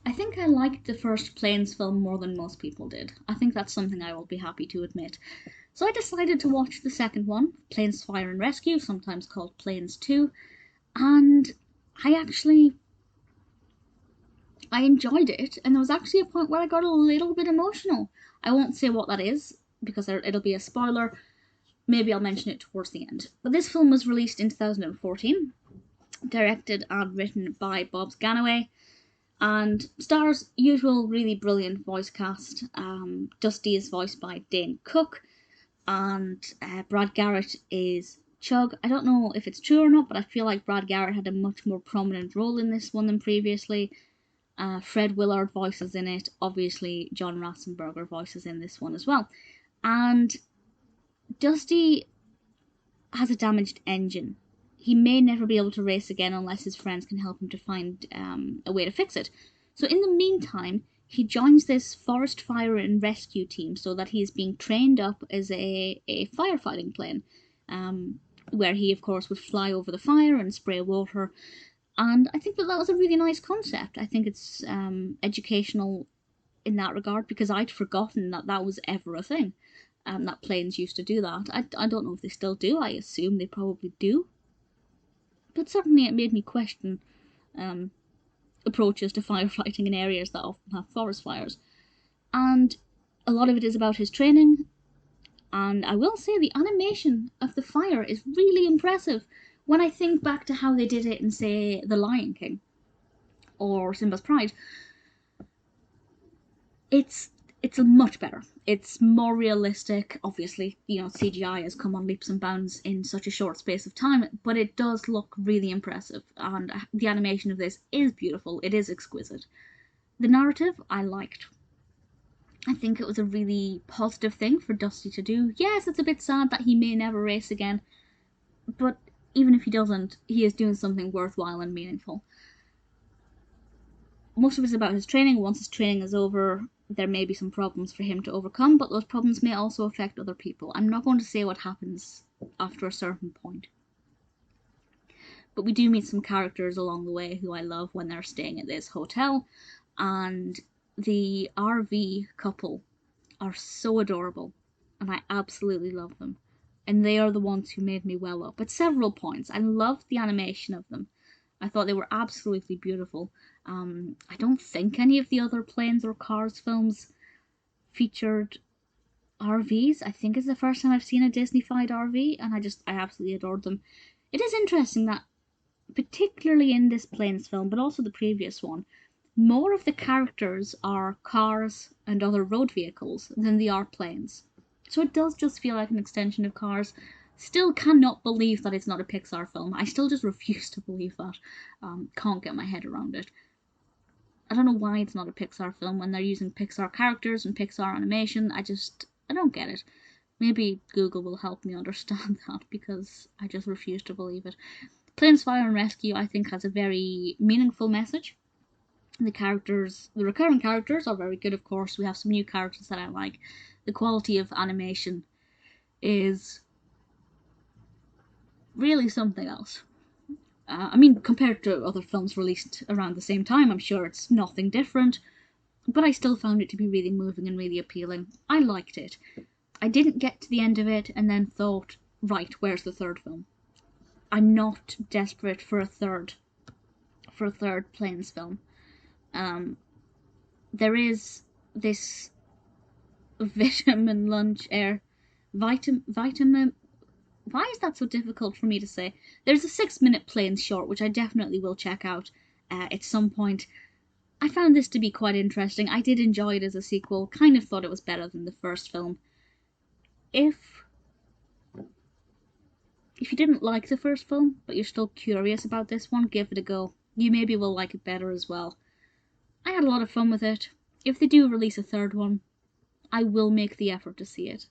I think I liked the first Planes film more than most people did. I think that's something I will be happy to admit. So I decided to watch the second one, Planes Fire and Rescue, sometimes called Planes 2, and I enjoyed it, and there was actually a point where I got a little bit emotional. I won't say what that is, because it'll be a spoiler. Maybe I'll mention it towards the end. But this film was released in 2014, directed and written by Bob Ganaway, and stars usual really brilliant voice cast. Dusty is voiced by Dane Cook, and Brad Garrett is Chug. I don't know if it's true or not, but I feel like Brad Garrett had a much more prominent role in this one than previously. Fred Willard voices in it. Obviously, John Ratzenberger voices in this one as well. And Dusty has a damaged engine. He may never be able to race again unless his friends can help him to find a way to fix it. So in the meantime, he joins this forest fire and rescue team so that he is being trained up as a firefighting plane, where he, of course, would fly over the fire and spray water. And I think that was a really nice concept. I think it's educational in that regard, because I'd forgotten that that was ever a thing, that planes used to do that. I don't know if they still do. I assume they probably do. But certainly it made me question approaches to firefighting in areas that often have forest fires. And a lot of it is about his training. And I will say the animation of the fire is really impressive. When I think back to how they did it in, say, The Lion King or Simba's Pride, it's much better. It's more realistic. Obviously, CGI has come on leaps and bounds in such a short space of time, but it does look really impressive, and the animation of this is beautiful. It is exquisite. The narrative I liked. I think it was a really positive thing for Dusty to do. Yes, it's a bit sad that he may never race again, but even if he doesn't, he is doing something worthwhile and meaningful. Most of it is about his training. Once his training is over, there may be some problems for him to overcome, but those problems may also affect other people. I'm not going to say what happens after a certain point. But we do meet some characters along the way who I love when they're staying at this hotel, and the RV couple are so adorable, and I absolutely love them. And they are the ones who made me well up at several points. I loved the animation of them. I thought they were absolutely beautiful. I don't think any of the other Planes or Cars films featured RVs. I think it's the first time I've seen a Disney-fied RV, and I absolutely adored them. It is interesting that, particularly in this Planes film, but also the previous one, more of the characters are cars and other road vehicles than they are planes. So it does just feel like an extension of Cars. Still cannot believe that it's not a Pixar film. I still just refuse to believe that. Can't get my head around it. I don't know why it's not a Pixar film when they're using Pixar characters and Pixar animation. I don't get it. Maybe Google will help me understand that, because I just refuse to believe it. Planes, Fire and Rescue, I think, has a very meaningful message. The recurring characters are very good, of course. We have some new characters that I like. The quality of animation is really something else. Compared to other films released around the same time, I'm sure it's nothing different, but I still found it to be really moving and really appealing. I liked it. I didn't get to the end of it and then thought, right, where's the third film? I'm not desperate for a third Planes film. There is this vitamin lunch air vitamin. Why is that so difficult for me to say? There's a 6-minute Planes short, which I definitely will check out at some point. I found this to be quite interesting. I did enjoy it as a sequel. Kind of thought it was better than the first film. If you didn't like the first film, but you're still curious about this one, give it a go. You maybe will like it better as well. I had a lot of fun with it. If they do release a third one, I will make the effort to see it.